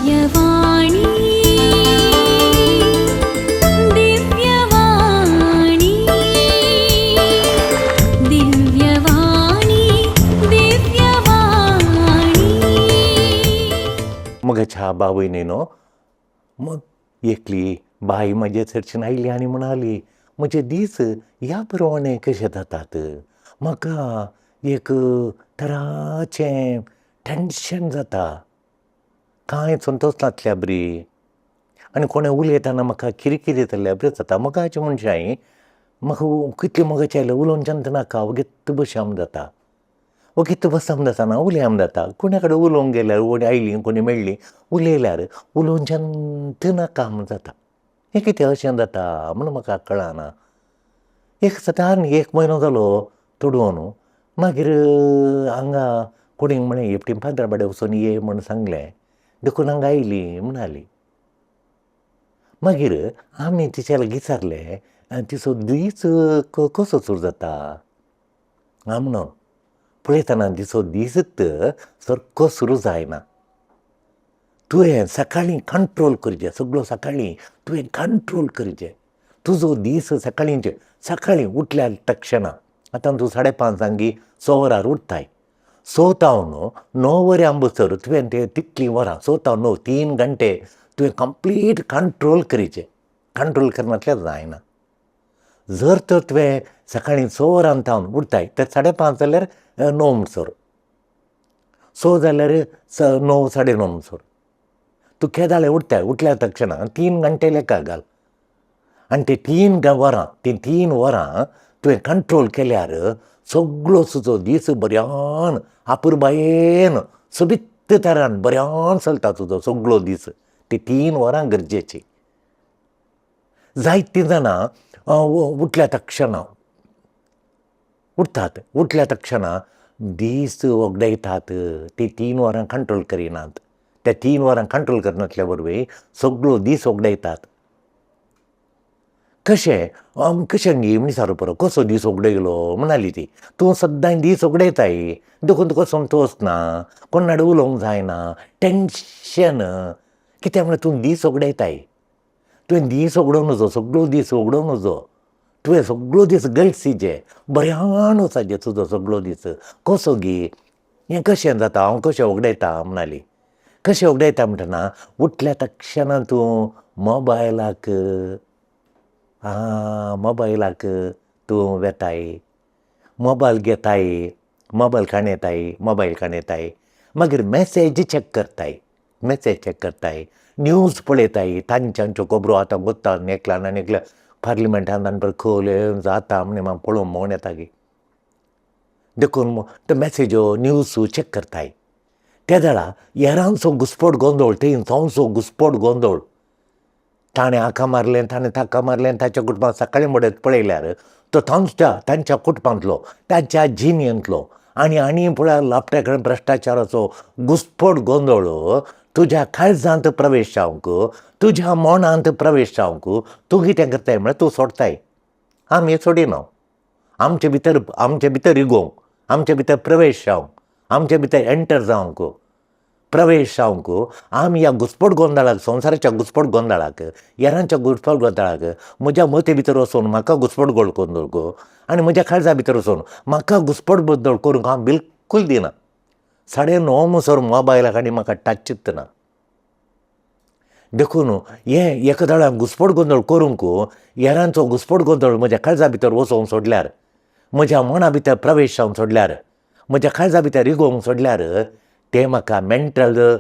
दिव्यवाणी दिव्यवाणी दिव्यवाणी दिव्यवाणी. मगाच्या बावयनीनो मग एकली बाई माझ्या चर्चेन आयली आनी म्हणाली म्हजे दीस ह्या प्रमाणे कशे जातात. म्हाका एक तराचें टेन्शन जाता, कांय संतोश नासल्या बरी आनी कोणें उलयतना म्हाका किरकिरी जाल्ल्या बरी जाता. मगाच्या मनशांय म्हाका कितलें मगाचें आयलें उलोवंक नाका, वगेत्त बसयाम जाता, वगेत्त बसम जाता उलयाम जाता. कोणा कडेन उलोवंक गेल्यार कोणी आयलीं कोणी मेळ्ळीं उलयल्यार उलोवंक नाका म्हूण जाता. हें कितें अशें जाता म्हूण म्हाका कळना. एक सदां एक म्हयनो जालो तोडून मागीर हांगा कोणीक म्हळें हेपटी फातराबाडे वचून ये म्हूण सांगलें. देखून हांगा आयलीं म्हणाली. मागीर आमी तिच्या लागीं विचारलें तिचो दीस कसो सुरू जाता म्हणून. पळयतना तिचो दीसच सारको सुरू जायना. तुवें सकाळीं कंट्रोल करचें, सगळो सकाळीं तुवें कंट्रोल करचें. तुजो दीस सकाळीं उठल्या तक्षणा आतां तूं 5:30 6 वरार उठताय, 6 तावन 9 वरांबसर तुवें तें तितलीं वरां 6 तावन 9 3 घंटे तुवें कंप्लीट कंट्रोल करचें. कंट्रोल करनातल्यार जायना. जर तर तुवें सकाळीं 6 वरां तावन उठताय तर 5:30 जाल्यार 9 म्हणसर, 6 जाल्यार 9 9:30 म्हणसर तूं केदाळे उठताय. उठल्या तक्षणा 3 घंटे लेखा घाल आनी ते 3 वरां तुवें कंट्रोल केल्यार सगळो तुजो दीस बऱ्यान आपुरबायेन सोबित्त तरान बऱ्यान चलता तुजो सगळो दीस. ते 3 वरां गरजेची. जायतीं जाणां उठल्या तक्षणा उठतात, उठल्या तक्षणा दीस वगडायतात. ते 3 वरां कंट्रोल करिनात. त्या 3 वरां कंट्रोल करनासल्या बरोबर सगळो दीस वगडायतात. कशें न्ही म्हण विचारूं पडो. कसो दीस वगडयलो म्हणाली ती. तूं सद्दां दीस वगडयताय देखून तुका संतोश ना, कोणा कडेन उलोवंक जायना, टेन्शन. कित्याक म्हळ्यार तूं दीस वगडयताय. तुवें दीस वगडोवं नजो, सगळो दीस वगडोवं नजो. तुवें सगळो दीस गळसिचें, बऱ्यान वचाचें तुजो सगळो दीस. कसो गी हें कशें जाता, हांव कशें वगडयता म्हणाली. कशें वगडयता म्हणटना उठल्या तक्षणा तूं मोबायलाक तूं वेताय, मोबायल घेताय, मोबायल काणयताय, मागीर मेसेज चॅक करताय, न्यूज पळयताय, तांच्यांच्यो खबरो आतां गोत्ता एकल्यान आनी एकल्या पार्लिमेंटान तांणे पळय खवले जाता म्हण म्हाका पळोवंक मोन येता गे. देखून त्यो मेसेज्यो न्यूज चॅक करताय. त्या वेळा हेरांचो घुस्पट गोंदळ, थंयचो घुस्पट गोंदळ. ताणें हाका मारलें, ताणें ताका मारलें, ताच्या कुटुंबांत सकाळीं मुडें पळयल्यार तो तांच्या कुटुंबांतलो, तांच्या जिणेंतलो आनी पळय लापट्या कडेन भ्रश्टाचाराचो घुस्पट गोंदळ तुज्या काळजांत प्रवेश जावंक, तुज्या मनांत प्रवेश जावंक तूं कितें करताय म्हळ्यार तूं सोडताय. आमी सोडिना. आमचे भितर इगोवंक, आमचे भितर प्रवेश जावंक, आमचे भितर एंटर जावंक, प्रवेश जावंक आमी ह्या घुस्पट गोंदळाक, संवसाराच्या घुस्पट गोंदळाक, हेरांच्या घुस्पट गोंदळाक म्हज्या मते भितर वचून म्हाका घुस्पट गोंदळ आनी म्हज्या काळजा भितर वचून म्हाका घुस्पट गोंदळ करूंक हांव बिलकूल दिना. 9:30 म्हणसर मोबायलाक आनी म्हाका टचच ना. देखून हें एका दळाक घुस्पट गोंदळ करूंक हेरांचो घुस्पट गोंदळ म्हज्या काळजा भितर वचोवंक सोडल्यार, म्हज्या मना भितर प्रवेश जावंक सोडल्यार, म्हज्या काळजा भितर इगोवंक सोडल्यार तें म्हाका मेंटल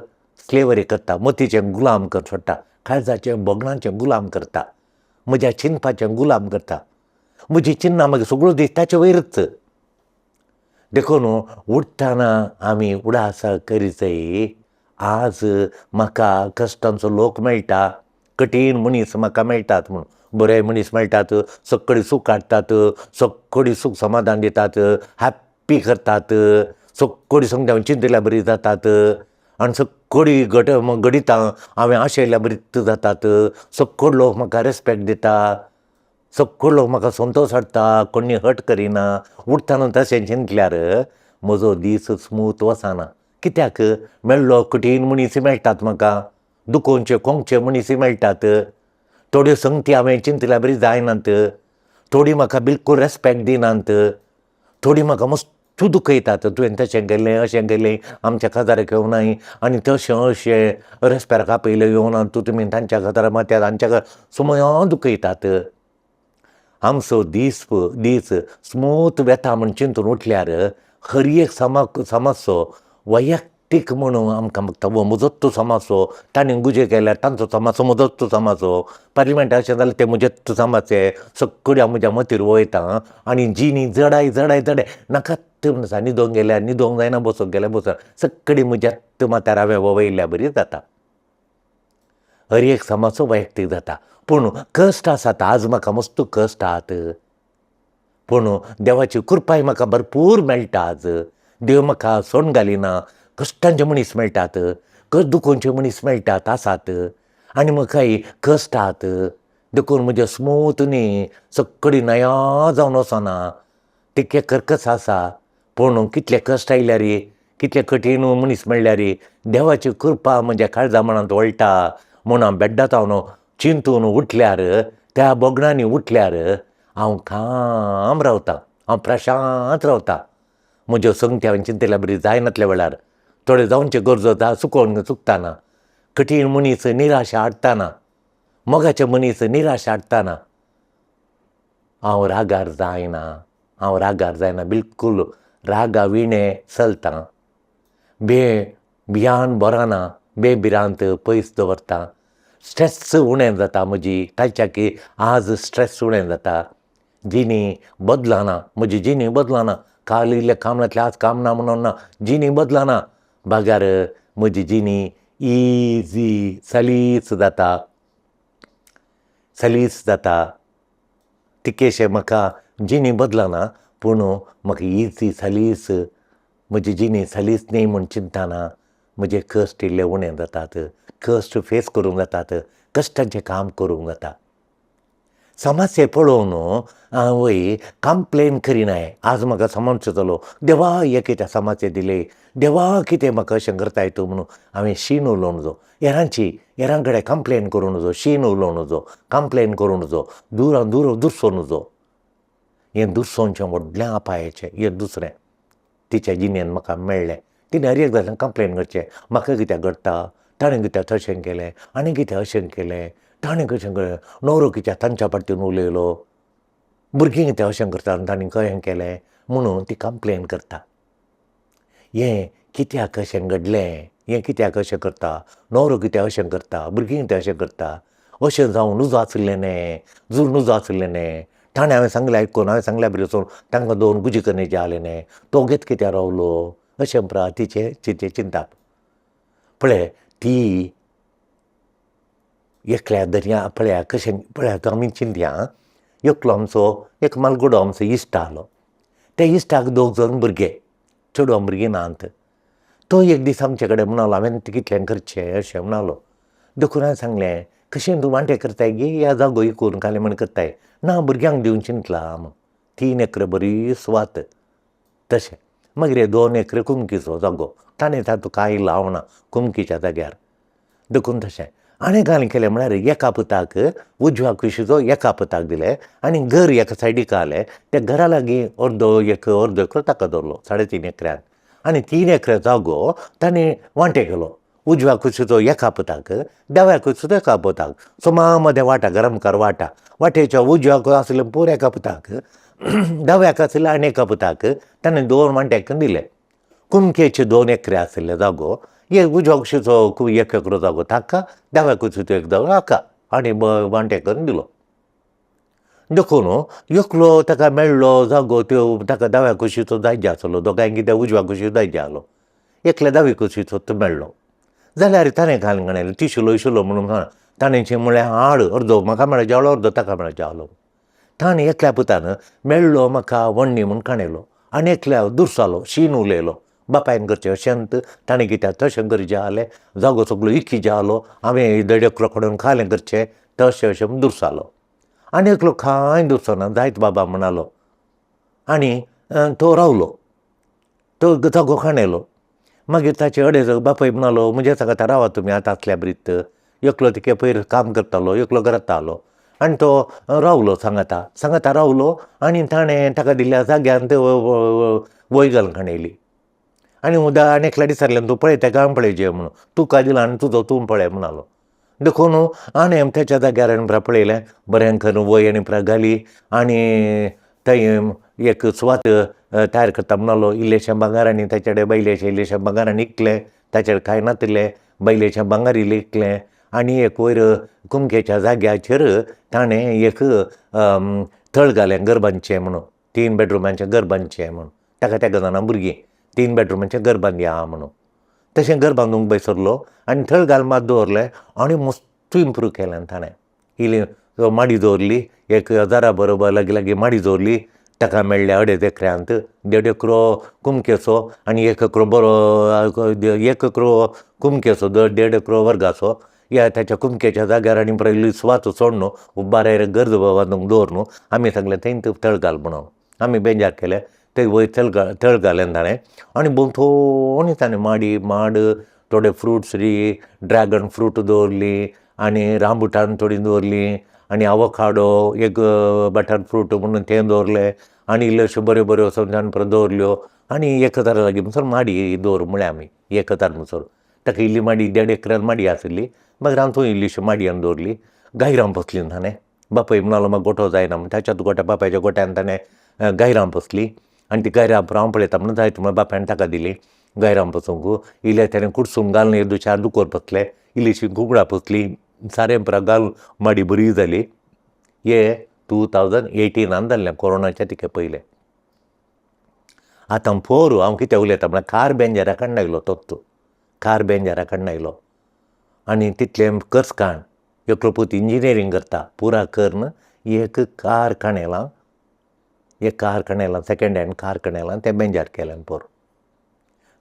स्लेवरी करता, मतीचें गुलाम कर सोडटा, काळजाचें बोगणाचें गुलाम करता, म्हज्या चिंतपाचें गुलाम करता. म्हजी चिन्नां मागीर सगळो दीस ताचे वयरच. देखून उठतना आमी उडास करीचय. आज म्हाका कश्टांचो लोक मेळटा, कठीण मनीस म्हाका मेळटात म्हूण. बरे मनीस मेळटात, सक्कडी सूख हाडटात, सक्कडी सूख समाधान दितात, हॅप्पी करतात, सक्कडी संगत चिंतल्या बरी जातात आनी सक्कडी घडितां हांवें आशयल्या बरी जातात. सक्कड लोक म्हाका रेस्पेक्ट दिता, सक्कड लोक म्हाका संतोश हाडटा, कोणी हट करिना. उठतना तशें चिंतल्यार म्हजो दीस स्मूथ वचना. कित्याक मेळ्ळो कठीण मनीस मेळटात म्हाका, दुखोवचे कोंकचे मनीस मेळटात, थोड्यो संगती हांवें चिंतल्या बरी जायनात, थोडी म्हाका बिलकूल रेस्पेक्ट दिनात, थोडी म्हाका मस्तू दुखयतात, तुवें तशें केलें अशें केलें आमच्या काजाराक येवनाय आनी तशें अशें रेस्पेराक आपयलें येवना तूं तुमी तांच्या काजाराक मात्यात तांच्या सुमयां दुखयतात. आमचो दीस स्मूथ वेता म्हूण चिंतून उठल्यार हर एक समाजचो वैयक्तीक म्हणून आमकां तो मुजत्तो समाजचो ताणें गुजे केल्यार तांचो समाजचो मुजत्तो समाजचो पार्लिमेंट अशें जालें ते मुजत्त समाजचे सगळ्यो हांव म्हज्या मतीर वयता आनी जीनी जडाय नाकात म्हणटा न्हिदोंक गेल्यार न्हिदोंक जायना, बसोंक गेल्यार बसोंक सगळी मुजत्त माथ्यार हांवें वयल्या बरी जाता. हर एक समाजचो वैयक्तीक जाता. पूण कश्ट आसात, आज म्हाका मस्त कश्ट आहात, पूण देवाची कृपाय म्हाका भरपूर मेळटा. आज देव म्हाका सोंड घालिना, कश्टांचे मनीस मेळटात, दुखोवचे मनीस मेळटात आसात आनी म्हाकाय कश्ट आहात देखून म्हजे स्मूथ न्ही सगळी नया जावन वचना, तितके कर्कस आसा. पूण कितले कश्ट आयल्यार कितले कठीण मनीस मेळ्ळ्यार देवाची कृपा म्हज्या काळजा मनांत वळटा म्हूण हांव बेड्डात हांव चिंतून उठल्यार त्या बोगणांनी उठल्यार हांव काम रावतां, हांव प्रशांत रावतां. म्हज्यो संगती हांवें चिंतल्या बरी जायनातल्या वेळार थोडे जावनचे गरजो चुकताना, कठीण मनीस निराशा हाडटाना, मोगाचे मनीस निराशा हाडटाना हांव रागार जायना, बिलकूल रागा विणे चलतां, भियान बराना, बेभिरांत पयस दवरतां. स्ट्रेस उणें जाता म्हजी ताच्या की आज स्ट्रेस उणें जाता. जिणी बदलाना, म्हजी जिणी बदलाना, काल इल्लें काम नातलें आज काम ना म्हणून ना, जिणी बदलाना. भाग्यार म्हजी जिणी इजी सलीस जाता. तिकेशें म्हाका जिणी बदलाना पूण म्हाका इजी सलीस म्हजी जिणी सलीस न्ही म्हूण चिंतना म्हजे कश्ट इल्ले उणें जातात, कश्ट फेस करूंक जातात, कश्टांचें काम करूंक जाता. समस्या पळोवन हांवय कंप्लेन करिनाय. आज म्हाका समजचो देवा हे कित्या समस्या दिले, देवा कितें म्हाका अशें करताय तूं म्हणून हांवें शीन उलोवंक नजो, हेरां कडेन कंप्लेन करूं नजो, शीन उलोवंक नजो, कंप्लेन करूं नजो, दूर दुसरो नजो. हें दुसोवचें व्हडलें अपायाचें. हें दुसरें तिच्या जिणेन म्हाका मेळ्ळें. तिणें हर एक जाल्यार कंप्लेन करचें, म्हाका कित्याक घडटा, ताणें कित्याक तशें केलें आनी कितें अशें केलें, ताणें कशें केलें, न्हवरो कित्याक तांच्या पार्टीन उलयलो, भुरगीं कित्याक अशें करता आनी ताणें कशें केलें म्हणून ती कंप्लेन करता. हें कित्याक अशें घडलें, हें कित्याक अशें करता, न्हवरो कित्याक अशें करता, भुरगीं कित्याक अशें करता, अशें जावं नजो आसलें न्ही, नजो आसलें न्ही, ताणें हांवें सांगलें आयकून, हांवें सांगल्या बरी वचून तांकां 2 गुजी करण्याचे जाले न्ही, तो घेत कित्याक रावलो, अशें तिचे चिंता. पळय ती एकल्या दर्या पळयात आमी चिंतया, एकलो आमचो एक मालगुडो आमचो इश्ट आसलो. त्या इश्टाक 2 जण भुरगे, चेडवां भुरगीं नात. तो एक दीस आमचे कडेन म्हणलो हांवें कितलें करचें अशें म्हणलो. देखून हांवें सांगलें कशें तूं वांटें करताय गे, ह्या जागो विकून काले म्हण करताय, ना भुरग्यांक दिवंक चिंतलां म्हूण. 3 एकर बरी सुवात तशें. मागीर 2 एकर कुमकीचो जागो, ताणें तातूंत कांय लावना कुमकीच्या जाग्यार. देखून तशें आनी घालें केलें म्हळ्यार एका पुताक उजव्या कुशीचो एका पुताक दिलें आनी घर एका सायडीक आसलें, त्या घरा लागीं अर्दो एकर ताका दवरलो 3.5 एकरान. आनी 3 एकर जागो ताणें वांटें केलो. उजव्या कुशीचो एका पुताक, दाव्या कुशीचो एका पुताक, सुमा मदें वाटा, घरा मुखार वाटेच्या उजव्याक आसलें पूर एका पुताक, दाव्याक आसलें आनी एका पुताक ताणें 2 वांटेक दिले. कुमकेचे 2 एकर आसले जागो, उजव्या कुशीचो 1 एकर जागो ताका, दाव्या कुशीचो 1 जागो हाका आनी वांटें करून दिलो. देखून एकलो ताका मेळ्ळो जागो त्यो ताका दाव्या कुशीचो जायजे आसलो, दोगांय कितें उजव्या कुशीचो जायजे आसलो, एकल्या दाव्या कुशीचो तो मेळ्ळो. जाल्यार ताणें घालें तिशुलो म्हणून ताणें म्हळें हाड, अर्दो म्हाका मेळ्ळो जेवलो, अर्दो ताका मेळ्ळो जेवलो. ताणें एकल्या पुतान मेळ्ळो म्हाका वण्णी म्हूण काणयलो आनी एकल्या दुरसालो, शीन उलयलो. बापायन करचें अशेंत, ताणें कित्याक तशें गरजे आसलें, जागो सगळो इकी आसलो, हांवें 1.5 एकर कडून खालें करचें तशें दुरसालो. आनी एकलो कांय दुरसना जायत बाबा म्हणालो आनी तो रावलो, तो जागो काणयलो. मागीर ताचे बापाय म्हणालो म्हणजे सांगात रावा तुमी आतां आसल्या बरीत, एकलो तिके पयर काम करतालो, एकलो रावतालो आनी तो रावलो सांगाता रावलो आनी ताणें ताका दिल्ल्या जाग्यार ते वय घालून हाणयली आनी आनी एकल्या दिसारल्यान तूं पळय तेका हांवें पळयचें म्हणून तुका दिला आनी तुजो तूं पळय म्हणालो. देखून आनी तेच्या जाग्यार आनी पळयलें बरें करून वय आनी घाली आनी थंय एक सुवात तयार करता म्हणलो. इल्लेशें भांगर आनी ताचे कडेन बायलेचें इल्लेशें भांगर आनी इकलें, ताचे कडेन कांय नासलें, बायलेचें भांगर इल्लें इकलें आनी एक वयर कुमकेच्या जाग्याचेर ताणें एक थळ घालें घर बांदचें म्हणून, 3 बेडरुमाचें घर बांदचें म्हणून. ताका तेगा जाणां भुरगीं 3 बेडरुमाचें घर बांदया म्हणून. तशें घर बांदूंक बसरलो आनी थळ घाल मात दवरलें आनी मस्त इम्प्रूव केलें ताणें. इल्ली माडी दवरली, 1000 बरोबर लागीं माडी दवरली, ताका मेळ्ळे 2.5 एकरांत 1.5 एकरो कुमकेचो आनी 1 एकरो बरो 1 एकरो कुमकेचो 1.5 एकरो वर्गाचो. ताच्या कुमकेच्या जाग्यार आनी इल्ली सुवात सोड न्हू, बारेर घर बांदूंक दवर न्हू, आमी सांगलें थंय थळ घाल म्हणून. आमी बेजार केलें, थंय वयर थळ घालें ताणें आनी भोंवतणी ताणें माड थोडे फ्रुट्स ड्रॅगन फ्रूट दवरली आनी रांबुटान थोडीं दवरलीं आनी आवोकाडो एक बटर फ्रूट म्हणून तें दवरलें आनी इल्ल्योश्यो बऱ्यो समजान परत दवरल्यो आनी 1000 लागीं म्हणसर माडी दवर म्हळें आमी 1000 म्हणसर. ताका इल्ली माडी 1.5 एकरान माडी आसली, मागीर हांव थंय इल्लीशी माडयेन दवरली. गायरां बसली ताणें, बापाय म्हणलो म्हाका गोठो जायना म्हण ताच्याच बापायच्या गोठ्यान ताणें गायरां बसली आनी ती गायरां हांव पळयता म्हणून जायत म्हणून बापायन ताका दिली गायरां बसूंक. इल्लें ताणें कुडसून घालून 1-2-4 दुकोर बसले, इल्लीशी कुंकडां बसली, सारें घालून माडी बरी जाली. हें 2018 जाल्लें, कोरोनाच्या तिके पयलें. आतां पोरू हांव कितें उलयता म्हळ्यार कार बेंजारा काडून आयलो तोच कार बेंजारा काडून आयलो आनी तितलें कर्स काण एकलो पूत इंजिनियरींग करता, पुरा करून एक कार काणयलां, सेकेंड हँड कार काणयलां, तें बेंजार केलें पोर.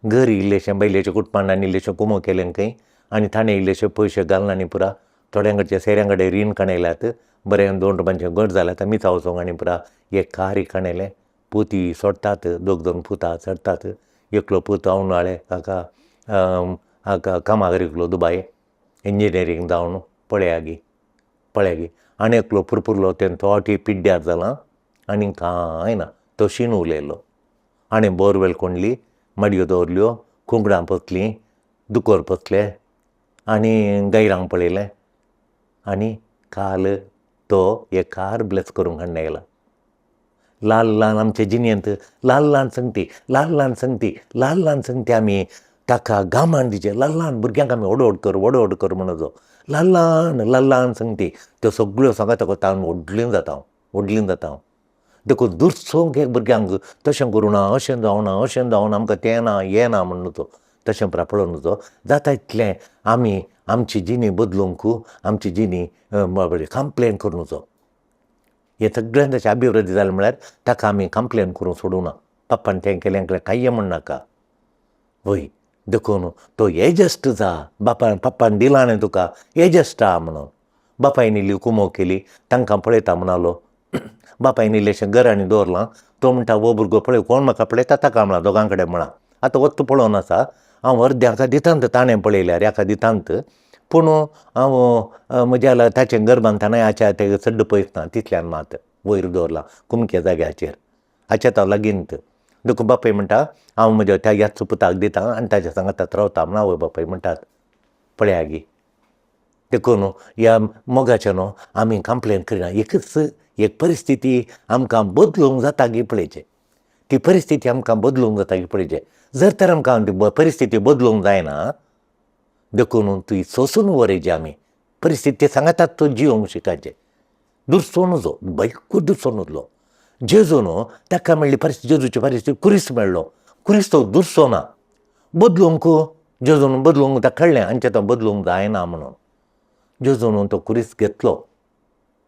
घर इल्लेशें बायलेचें कुटपान आनी इल्लेशें कुमो केलें खंय आनी ताणें इल्लेशे पयशे घालून आनी पुरा थोड्यां कडचे सेऱ्यां कडेन रीण काणयल्यात, बरें 2 रुपयांचें घर जालें आतां मिसा वचोंक आनी पुरा एक कार काणयलें. पुती सोडटात, 2 पुतां चडटात. एकलो पूत आवनाळे हाका कामाक गेलो दुबाय, इंजिनियरींग जावन पळया गी आनी एकलो पुरपुरलो तें तो पिड्ड्यार जालां आनी कांय ना, तो शीण उलयलो. आनी बोरवेल कोंडली, माडयो दवरल्यो, कुंकडां बसलीं, दुकोर बसले आनी गायरांक पळयलें आनी काल तो एक कार ब्लेस करूंक हाडून आयला. ल्हान आमचे जिणेंत ल्हान सांगती आमी ताका गामान दिचे. ल्हान भुरग्यांक आमी ओडोड कर म्हणोचो. ल्हान सांगती त्यो सगळ्यो सांगात कोत्ता व्हडलीं जाता हांव. देखून दुरसोंक एक भुरग्यांक तशें करूं ना, अशें जावं ना आमकां तें ना हें ना म्हणूचो, तशें पळोवन नजो जाता इतलें आमी आमची जिणी बदलूंक आमची जिणी कंप्लेन करूं नजो. हें सगळ्यान तशें अभिवृद्धी जालें म्हळ्यार ताका आमी कंप्लेन करूं सोडूं ना. पप्पान तें केलें कांय म्हणनाका. वय देखून तो एजस्ट जा, पप्पान दिलां न्ही तुका एजस्ट आ म्हणून. बापायन इल्ली कुमो केली, तांकां पळयता म्हणलो. बापायन इल्लेशें घर आनी दवरलां. तो म्हणटा वो भुरगो पळय कोण म्हाका पळयता ताका म्हणा, दोगां कडेन म्हणा. आतां वस्त पळोवन आसा, हांव अर्द्याक दितांत ताणें पळयल्यार हाका दितांत, पूण हांव म्हज्या ताचें घर बांदतना हाच्या तें सड्ड पयस ना तितल्यान मात वयर दवरलां कुमके जाग्याचेर. हाच्यात हांव लागींत. देखून बापाय म्हणटा हांव म्हज्या त्या ह्याच पुताक दितां आनी ताच्या सांगात रावता म्हण आवय बापाय म्हणटात. पळया गी देखून ह्या मोगाचें न्हू आमी कंप्लेन करिना. एक परिस्थिती आमकां बदलूंक जाता गी पळयचें. ती परिस्थिती आमकां बदलूंक जाता गी पळयचें. जर तर आमकां ती परिस्थिती बदलूंक जायना, देखून ती सोंसून उरयचें आमी. परिस्थिती सांगातात तो जिवंक शिकायचें. दुरसोन नजो, बैकूच दुरसोन नजलो. जेजू न्हू ताका मेळ्ळी परिस्थिती, जेजूची परिस्थिती कुरीस मेळ्ळो. कुरीस तो दुरसो ना. बदलूंक जेजून बदलूंक ताका कळ्ळें आमचें तो बदलूंक जायना म्हणून. जेजून तो कुरीस घेतलो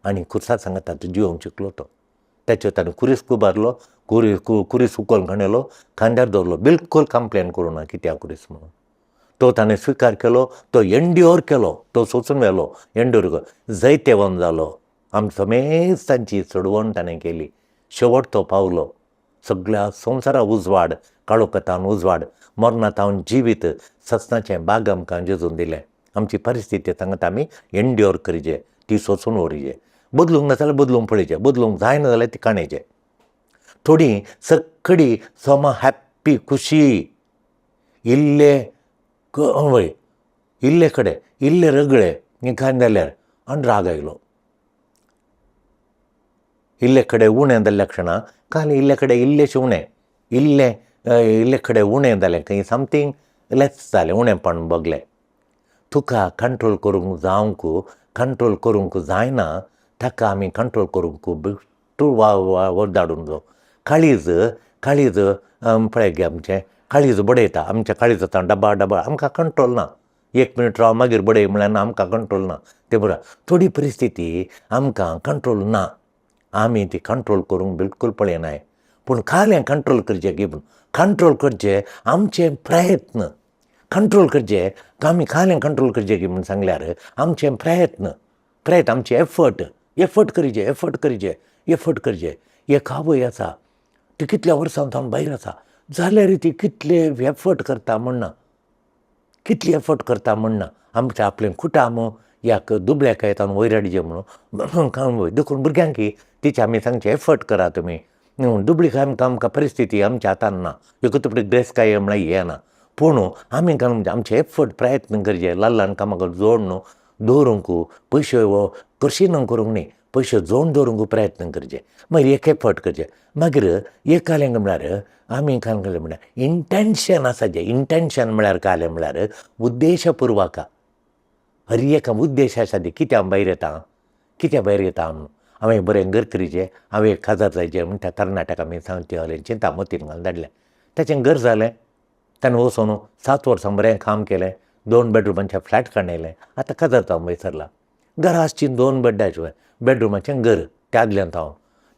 आनी कुर्सा सांगाता तो जिवंक शिकलो तो. ताचेर ताणें कुरीस कुबारलो, कुरीस उखलून हाडलो, खांद्यार दवरलो. बिलकूल कंप्लेन करूं ना कित्याक कुरीस म्हणून. तो ताणें स्विकार केलो, तो एंड्योर केलो, तो सोंसून व्हेलो, एंड्योर केलो. जैतेवन जालो. समेस्त तांची चडवण ताणें केली. शेवट तो पावलो. सगळ्या संवसारा उजवाड, काळोखांतावन उजवाड, मरणांतावन जिवीत, सत्नाचें भाग आमकां जेजून दिलें. आमची परिस्थिती सांगता आमी एंड्योर करचें, ती सोंसून व्हरचें. बदलूंक ना जाल्यार बदलूंक पळयचें, बदलूंक जायना जाल्यार ती काणयचें. थोडीं सक्कडी सोमा हॅप्पी खुशी इल्ले कडेन इल्ले रगळे हें कांय जाल्यार आनी राग आयलो. इल्ले कडेन उणें जाल्ल्या क्षणां काल इल्ले कडेन इल्लेशें उणें, इल्ले कडेन उणें जालें खंय समथींग लेस जालें, उणेंपण भोगलें. तुका कंट्रोल करूंक जायना, ताका आमी कंट्रोल करूंक बिश्टूर वरदाडूंक जाय. काळीज पळय गे आमचें काळीज बडयता, आमच्या काळिजांत डबा आमकां कंट्रोल ना. 1 मिनीट राव मागीर बडय म्हळ्यार आमकां कंट्रोल ना. तें बरोबर थोडी परिस्थिती आमकां कंट्रोल ना, आमी ती कंट्रोल करूंक बिलकूल पळयनाय. पूण खालें कंट्रोल करचें गे म्हूण कंट्रोल करचें आमचे प्रयत्न, कंट्रोल करचें आमी खालें कंट्रोल करचें गे म्हूण सांगल्यार आमचे प्रयत्न आमचे एफर्ट करचे. एक आवय आसा, ती कितल्या वर्सां सावन भायर आसा, जाल्यार ती कितले एफर्ट करता म्हणना. आमचें आपलें कुटाम ह्याक दुबळ्याक येता वयर हाडचें म्हणून देखून भुरग्यांक तिचे आमी सांगचें एफर्ट करा तुमी. दुबळी आमकां परिस्थिती आमच्या हातान ना, एक तुपडी ड्रेस काय म्हळ्यार हें ना. पूण आमी आमचे एफर्ट प्रयत्न करचे. ल्हान कामाक जोड न्हू दवरूंक पयशे करशीना करूंक न्ही, पयशे जोडून दवरूंक प्रयत्न करचे. मागीर एक एफर्ट करचे. मागीर एक कालें म्हळ्यार आमी कांय केलें म्हळ्यार इंटेंशन आसाचें. इंटेंशन म्हळ्यार कालें म्हळ्यार उद्देशपुर्वक. हर एक उद्देश आसा ते कित्याक भायर येता म्हणून. हांवें बरें घर करचें, हांवें एक खाजार जायचें म्हूण त्या कर्नाटका आमी सांगलें चिंता मोतीन घालून धाडलें. ताचें घर जालें. ताणें वचून 7 वर्सां बरें काम केलें, 2 बेडरुमाचें फ्लॅट काडयलें. आतां काजार जावन वयसरला. घरा आसचीं 2 बेडरुमाचें घर त्या आदल्यांत हांव.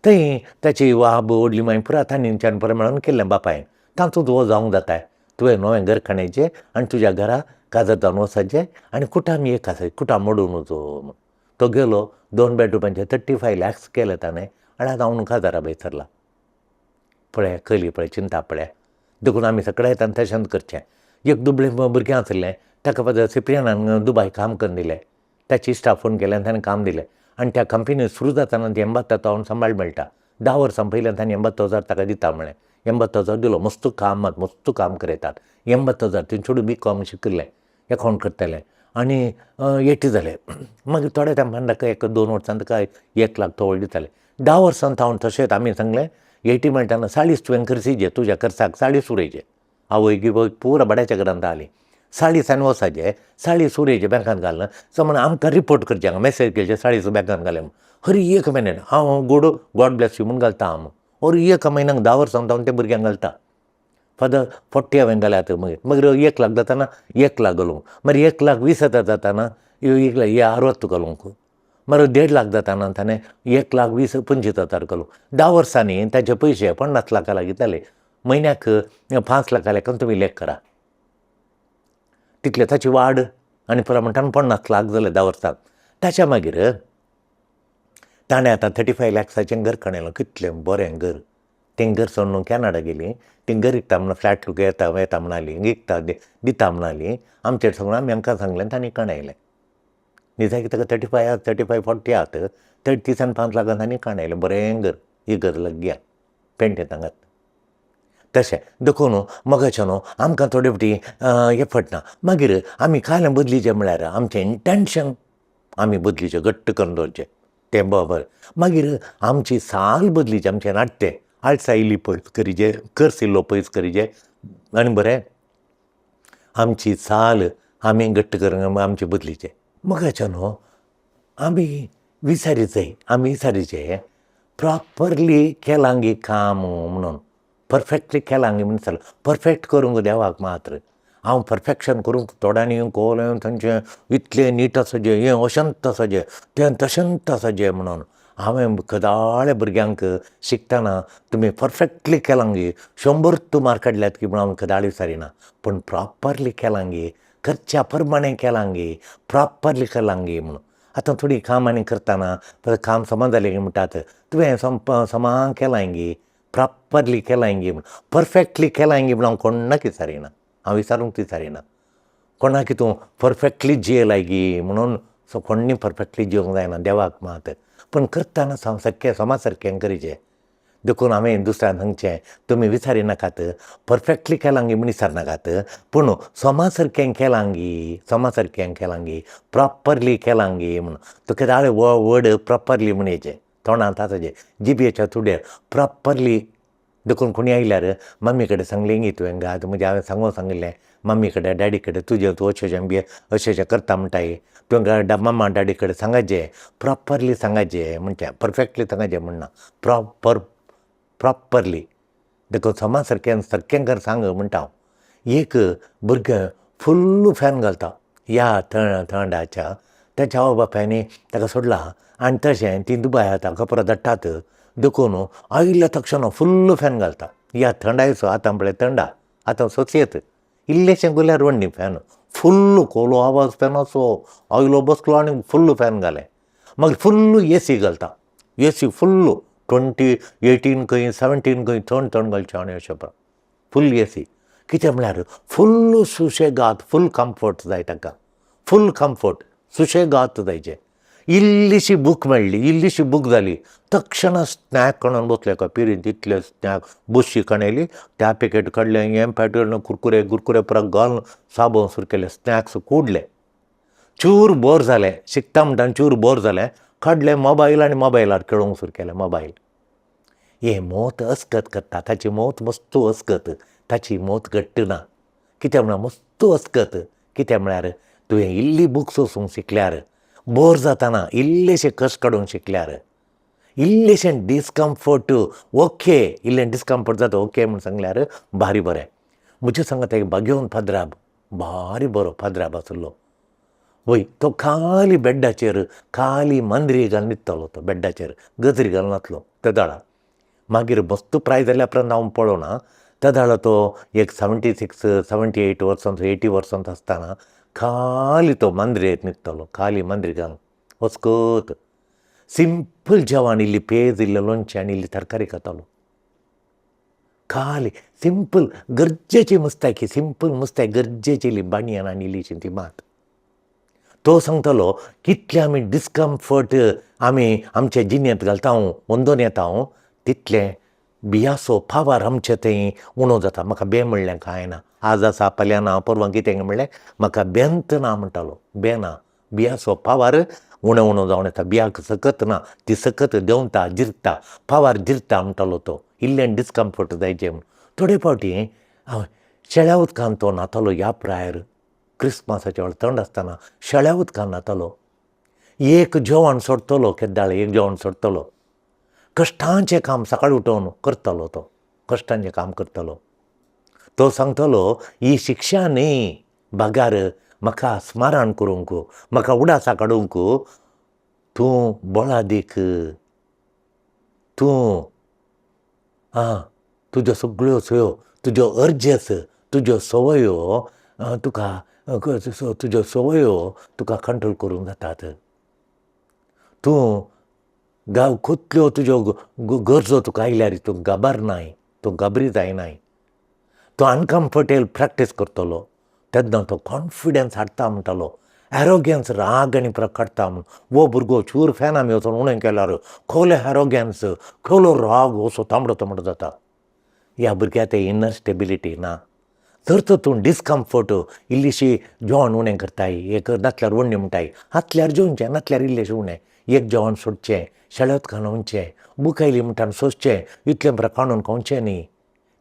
थंय ताची वाब व्हडली मागीर पुरा तांणीच्यान बरें मेळोन केल्लें बापायन. तातूंत वो जावंक जाता. तुवें नवें घर काडयचें आनी तुज्या घरा काजार जावन वचचें आनी कुटाम एक आसा, कुटाम मोडून वचो म्हूण. तो गेलो 2 बेडरुमाचें 35 lakhs केलें ताणें आनी आतां हांव काजारा वयसरला. पळय खंयली पळय चिंता पळय. देखून आमी सगळे येतान तशेंच करचें. एक दुबळें भुरगें आसलें, ताका सिप्रियानान दुबाय काम करून दिलें. ताची इश्टा फोन केलें आनी ताणें काम दिलें आनी त्या कंपनीन सुरू जाताना 87,000 सांबाळ मेळटा. 10 वर्सां पयलीं ताणें 87,000 ताका दिता म्हळें. 87,000 दिलो. मस्त काम करयतात. 87,000 थंय चेडूं BCom शिकिल्लें, एकावंट करतालें आनी 80 जालें. मागीर थोड्या तेंपान ताका 1-2 वर्सां ताका 1 लाख तोवळ दिताले. 10 वर्सां हांव तशेंच आमी सांगलें 80 मेळटाना 40 तुवें करसीचे, तुज्या खर्चाक 40 उरयचे. आवय गी पुरा बड्याच्या घरांत आली. 40 वचचे, 40 उरयचे बँकांत घालना. समज आमकां रिपोर्ट करचें, हांगा मेसेज केल्ले 40 बँकांत घाले. हर एक मिनीट हांव गॉड ब्लेस यू म्हूण घालता हांव. हर एक म्हयन्याक 10 वर्सां हांव त्या भुरग्यांक घालता. फादर 40 हांवें घाल्यात. मागीर 1 लाख जाताना 1 लाख घालूंक, मागीर 1,20,000 जाताना 60 घालूंक, मागीर 1.5 लाख जाताना ताणें 1,25,000 घालूंक. 10 वर्सांनी ताचे पयशे 50 लाखा लागीं जाले. म्हयन्याक 5 लाखा लेखान तुमी लेख करा. तितले ताची वाड आनी पुरा म्हणटा 50 लाख जाले 10 वर्सांक. ताच्या मागीर ताणें आतां 35 lakhsचें घर काडलें. कितलें बरें घर. तें घर सोडून कॅनडा गेलीं. तें घर विकता म्हणून फ्लॅट येता म्हणाली, विकता दिता म्हणाली. आमचेर सांगून आमकां सांगलें तांणी काडयलें. न्ही ताका 35-40 आहात. 30 आनी 5 लाखान तांणी काडयलें बरें घर. ही घर लग्या पेंटे तांगात. तशें देखून मोगाचें न्हू आमकां थोडे फावटी एफर्ट ना. मागीर आमी खालें बदलीचें म्हळ्यार आमचें इंटेंशन आमी बदलीचें घट्ट करून दवरचें. तें बरोबर. मागीर आमची साल बदलीचें, आमचें नाट्य आळसा इल्ली पयस करीचें, खर्च इल्लो पयस करीचें आनी बरें आमची साल आमी घट्ट करून आमचें बदलीचें. मोगाचें न्हू आमी विचारीचें प्रॉपरली केलां गे काम म्हणून. परफेक्टली केलां गे म्हणून परफेक्ट करूंक देवाक मात्र. हांव परफेक्शन करूंक थोड्यांनी कोवलें तांचें इतलें नीट आसाचें, हें अशेंत आसाचें, तें तशेंत आसाचें म्हणून. हांवें कदाळे भुरग्यांक शिकतना तुमी परफेक्टली केलां गे, 100 मार्क काडल्यात की म्हूण हांव कदाळे विचारिना. पूण प्रॉपरली केलां गे, खर्च्या प्रमाणें केलां गे, प्रॉपरली केलां गे म्हणून. आतां थोडीं काम आनी करतना काम समा जालें गे म्हणटात, तुवें समा केलां गे, प्रॉपरली केलां गे म्हणून, परफेक्टली केलां गे म्हणून हांव कोणाक विचारिना. हांव विचारूंक विचारिना. कोणाक तूं परफेक्टली जिये लागी म्हणून कोणी परफेक्टली जिवंक जायना देवाक मात, पूण करतना सारकें समाज सारकें करीचें. देखून हांवें दुसऱ्यांक सांगचें, तुमी विचारिनाकात परफेक्टली केलां गी म्हूण विचारनाकात, पूण समाज सारकें केलां गी, समाज सारकें केलां गी, प्रॉपरली केलां गी म्हणून. तुका जाय वर्ड प्रॉपरली म्हणयचें, तोंडांत आसाचें, जिबयेच्या तुडयार प्रॉपरली. देखून कोणी आयल्यार मम्मी कडेन सांगलें गी तुवें गात, म्हणजे हांवें सांगिल्लें मम्मी कडेन डॅडी कडेन तुजें तूं अशें बी अशें करता म्हणटाय, तुवें मम्मा डॅडी कडेन सांगाचें, प्रॉपरली सांगाचें म्हणचें, परफेक्टली सांगाचें म्हणना, प्रॉपरली. देखून समाज सारकें कर सांग म्हणटा हांव. एक भुरगें फुल्ल फॅन घालता ह्या थंडाच्या, तेच्या आवय बापायनी ताका सोडला आनी तशें ती दुबाय आतां कपडे धाडटात, देखून आयल्या तक्षण फुल्ल फॅन घालता. ह्या थंडायचो आतां पळय थंडा, आतां सोंसयेत इल्लेशें गुल्यार व्हडली फॅन, फुल्ल खोलो आवाज फॅनाचो, आयलो बसलो आनी फुल्ल फॅन घालें. मागीर फुल्ल एसी घालता, एसी फुल्ल 18 खंय 17 खंय थंड घालचें आनी अशें पळय फुल्ल एसी. कितें म्हळ्यार फुल्ल सुशेगाद, फूल कम्फर्ट जाय ताका, फूल कम्फर्ट सुशेगाद जायचें. इल्लीशी बूक मेळ्ळी, इल्लीशी बूक जाली, तक्षण स्नॅक काडून बसले एका पिरीन तितले स्नॅक बुशी काणयली, त्या पॅकेट काडलें, हें पॅकेट कुरकुरे परत घालून साबण सुरू केलें, स्नॅक्स कुडले. चूर बोर जालें, शिकता म्हणटा चूर बोर जालें, काडलें मोबायल आनी मोबायलार खेळोंक सुरू केलें मोबायल. हे मौत अस्कत करता, ताची मौत मस्तू अस्कत, ताची मौत घट्ट ना. कित्याक म्हळ्यार मस्तू अस्कत, कित्याक म्हळ्यार तुवें इल्ली बूक सोंसूंक शिकल्यार, बोर जाताना इल्लेशें कश्ट काडूंक शिकल्यार, इल्लेशें डिस्कम्फर्ट ओके, इल्लें डिस्कम्फर्ट जाता ओके म्हूण सांगल्यार भारी बरें. म्हज्या सांगात एक बागेवन फादराब, भारी बरो फादराब आसलो. वय तो खाली बेड्डाचेर खाली मांद्री घालून न्हिदतालो, तो बेड्डाचेर गजरी घालून नासलो त्या दाळा. मागीर मस्त प्राय जाल्या उपरांत हांव पळोवना, त्या दाळा तो एक 76 78 वर्सांचो 80 वर्सांचो आसतना खाली तो मांद्रेर न्हिदतालो, खाली मांद्री घालून वचकत. सिंपल जेवण, इल्ली पेज, इल्लें लोणचें आनी इल्ली तरकारी खातालो. खाली सिंपल गरजेची मुस्तायकी, सिंपल मुस्ताय गरजेची इल्ली बाणयन आनी इल्लीशी ती मात. तो सांगतालो कितले आमी डिस्कम्फर्ट आमी आमचे जिणेंत घालता वंदोन येता हांव, तितलें बियासो फावार आमचे थंय उणो जाता. म्हाका बें म्हणलें कांय ना, आज आसा फाल्यां ना परवां कितें म्हणलें, म्हाका बेंत ना म्हणटालो, बें ना, बियासो फावार उणो जावन येता, बियाक सकत ना, ती सकत देंवता जिरता, फावार जिरता म्हणटालो तो. इल्लें डिस्कम्फर्ट जायचें म्हूण. थोडे फावटी शेळ्या उदकान तो न्हातालो ह्या प्रायर, क्रिस्मसाच्या वेळार थंड आसतना शेळ्या उदकान न्हातालो. एक जेवण सोडटलो केद्दाळ, एक जेवण सोडटलो, कश्टांचें काम सकाळीं उठोवन करतालो तो, कश्टांचें काम करतालो. तो सांगतालो ही शिक्षा न्ही बागार, म्हाका स्मरण करूंक, म्हाका उडासा काडूंक तूं बोळा दीक, तूं तुज्यो सगळ्यो सयो, तुज्यो अर्जस, तुज्यो संवयो तुका तुज्यो संवयो तुका कंट्रोल करूंक जातात. तूं कसल्यो तुज्यो गरजो तुका आयल्यार तूं घाबरनाय, तूं घाबरी जायनाय. तो अनकम्फर्टेबल प्रॅक्टीस करतलो, तेन्ना तो कॉन्फिडन्स हाडटा म्हणटालो. एरोगन्स राग आनी काडटा म्हूण. वो भुरगो चूर फॅन आमी वचोन उणें केल्यार खोले एरोगन्स, खोलो राग असो तांबडो जाता. ह्या भुरग्याक ते इनर स्टेबिलिटी ना. जर तर तूं डिस्कम्फर्ट इल्लीशी जेवण उणें करताय, एक नातल्यार वडणी म्हणटाय, हातल्यार जेवचें, नातल्यार इल्लेशें उणें, एक जेवण सोडचें, शेळ्या उदकान न्हांवचें, बूक आयली म्हणटा सोंसचें, इतलें बरें काडून खावचें न्ही.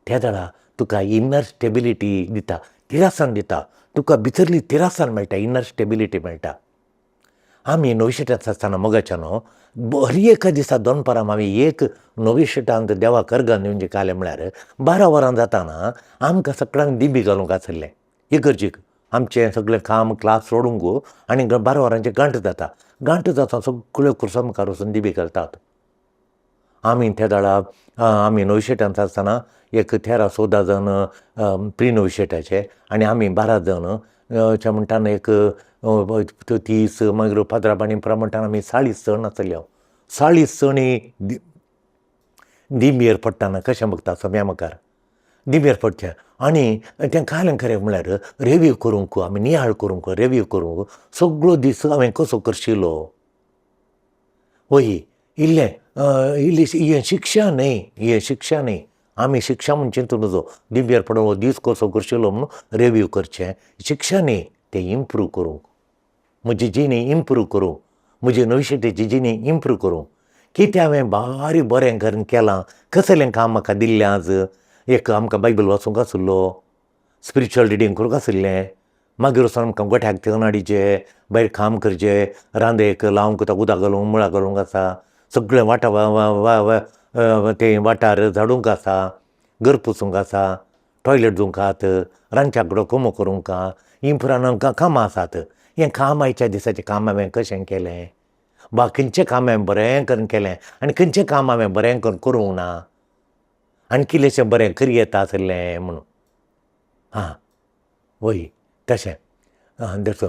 त्या वेळा तुका इनर स्टेबिलिटी दिता, तिरासन दिता, तुका भितरली तिरासन मेळटा, इनर स्टेबिलिटी मेळटा. आमी नवी शेटांत आसतना मोगाच्यान बरी एका दिसा दनपारां आमी एक नवी शेटांत देवाक अर्घान दिवचें काले म्हळ्यार 12 वरां जाताना आमकां सगळ्यांक दिबी घालूंक आसलें इगर्जेक. आमचें सगळें काम क्लास सोडूंक आनी 12 वरांचें गांठ जाता. गांठ जाता सगळ्यो कुर्सा मुखार वचून दिबी घालतात. आमी त्या दाळा आमी नवी शेटांत आसतना एक 13-14 जण प्री नवी शेटाचे आनी आमी 12 जण म्हणटान एक 30 मागीर फादराबाणी प्रमाण आमी 40 जण आसल्यो. 40 जणी दिंबयेर पडटाना कशें बगता सम्या मुखार दिंबयेर पडचें आनी तें खालें खरें म्हळ्यार रिव्यू करूंक आमी नियाळ करूंक रिव्यू करूंक सगळो दीस हांवें कसो करशिल्लो वही इल्लें हें शिक्षा न्ही आमी शिक्षा म्हणून चिंतू नजो दिव्यार पडून हो दीस कसो करशिल्लो म्हणून रिव्यू करचें शिक्षा न्ही तें इम्प्रूव करूंक म्हजी जिणी इम्प्रूव करूंक म्हजी नविशेची जिणी इम्प्रूव करूंक कितें हांवें बारीक बरें करून केलां कसलें काम म्हाका दिल्लें आज एक आमकां बायबल वाचूंक आसलो स्पिरिच्युअल रिडींग करूंक आसलें मागीर वचून आमकां गोठ्याक तेल हाडिचें भायर काम करचें रांदेक लावंक उदक घालूंक मुळा घालूंक आसा सगळें तें वाठार झाडूंक आसा घर पुसूंक आसा टॉयलेट धुवंक आसात रांदच्या कडेन कोमो करूंक इम्प्रान आमकां कामां आसात हें काम आयच्या दिसाचें काम हांवें कशें केलें खंयचें काम हांवें बरें करून केलें आनी खंयचें काम हांवें बरें करून करूंक ना आनी कितलेंशें बरें करी येता आसलें म्हणून वय तशें दॅट्स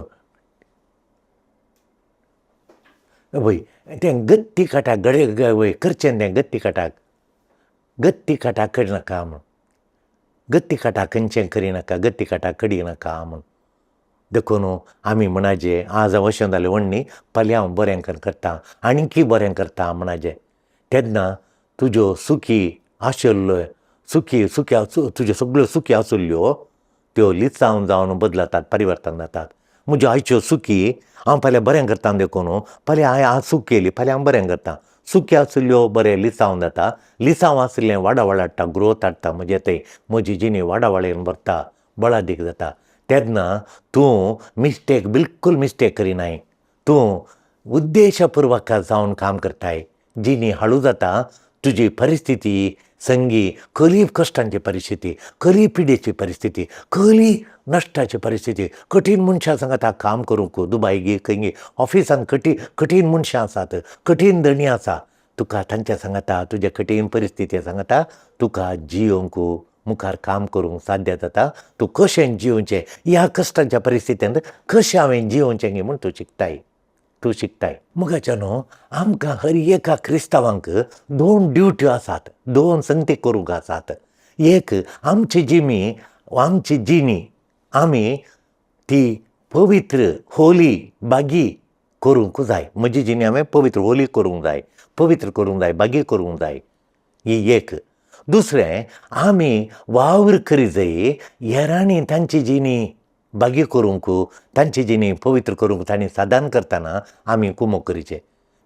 वय तें गत्ती काटाक वय करचें तें गत्ती काटाक करनाका म्हूण गत्ती काटाक खंयचें करिनाका गत्ती काटाक कडिनाका म्हूण देखून आमी म्हणाजें आज हांव अशें जालें म्हण न्ही फाल्यां हांव बरें करून करतां आनीकय बरें करतां म्हणाजें तेन्ना तुज्यो सुखी आशिल्ल्यो तुज्यो सगळ्यो सुखी आशिल्ल्यो त्यो लिचावन जावन बदलतात परिवर्तन जातात म्हज्यो आयच्यो सुखी हांव फाल्यां बरें करतां देखून फाल्यां हांवें आज सूख केली फाल्यां हांव बरें करतां सुखी आशिल्ल्यो बरें लिचावन जाता लिचाव आशिल्लें वाडावळ हाडटा ग्रोथ हाडटा म्हणजे तें म्हजी जिणी वाडावळेन भरता बळादीक जाता तेन्ना तूं बिलकूल मिस्टेक करिनाय तूं उद्देशपूर्वक जावन काम करताय जिणी हळू जाता तुजी परिस्थिती संगी खरी कश्टांची परिस्थिती खरी पिडेची परिस्थिती खरी नश्टाची परिस्थिती कठीण मनशां सांगात काम करूंक दुबाय गी खंय ऑफिसान कठीण मनशां आसात कठीण दणी आसा तुका तांच्या सांगाता तुजे कठीण परिस्थिती सांगाता तुका जियोंक मुखार काम करूंक साध्य जाता तूं कशें जिवचें ह्या कश्टांच्या परिस्थितींत कशें हांवें जिवचें गे म्हूण तूं शिकताय मुगाच्यान आमकां हर एका क्रिस्तांवांक 2 ड्युट्यो आसात 2 संगती करूंक आसात एक आमची जिणी आमी ती पवित्र होली बागी करूंक जाय म्हजी जिणी हांवें पवित्र होली करूंक जाय पवित्र करूंक जाय बागी करूंक जाय ही एक दुसरें आमी वावर करी जाय हेरांनी तांची जिणी बागी करूंक तांची जिणी पवित्र करूंक तांणी साधन करतना आमी कुमो करीचें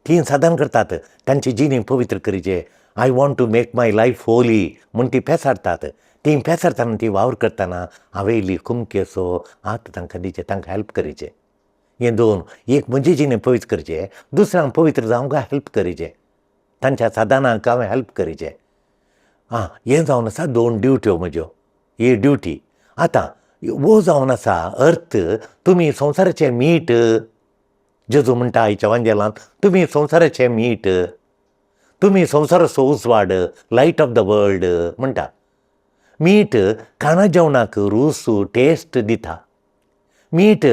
ती साधन करतात तांची जिणी पवित्र करीचें I want to make my life holy म्हूण ती फेसारतात ती फेसारतना ती वावर करतना हांवें इल्ली कुमकी असो हात तांकां दिचे तांकां हेल्प करीचें हें 2 एक म्हजी जिणी पवित्र करचें दुसऱ्यांक पवित्र जावंक हेल्प करीचें तांच्या साधनाक हांवें हेल्प करीचें हें जावन आसा 2 ड्युट्यो म्हज्यो ही ड्युटी आतां वो जावन आसा अर्थ तुमी संवसाराचें मीठ जेजू म्हणटा आयच्या वांजेलांत तुमी संवसाराचें मीठ तुमी संवसाराचो उजवाड लायट ऑफ द वर्ल्ड म्हणटा मीठ खाणा जेवणाक रूस टेस्ट दिता मीठ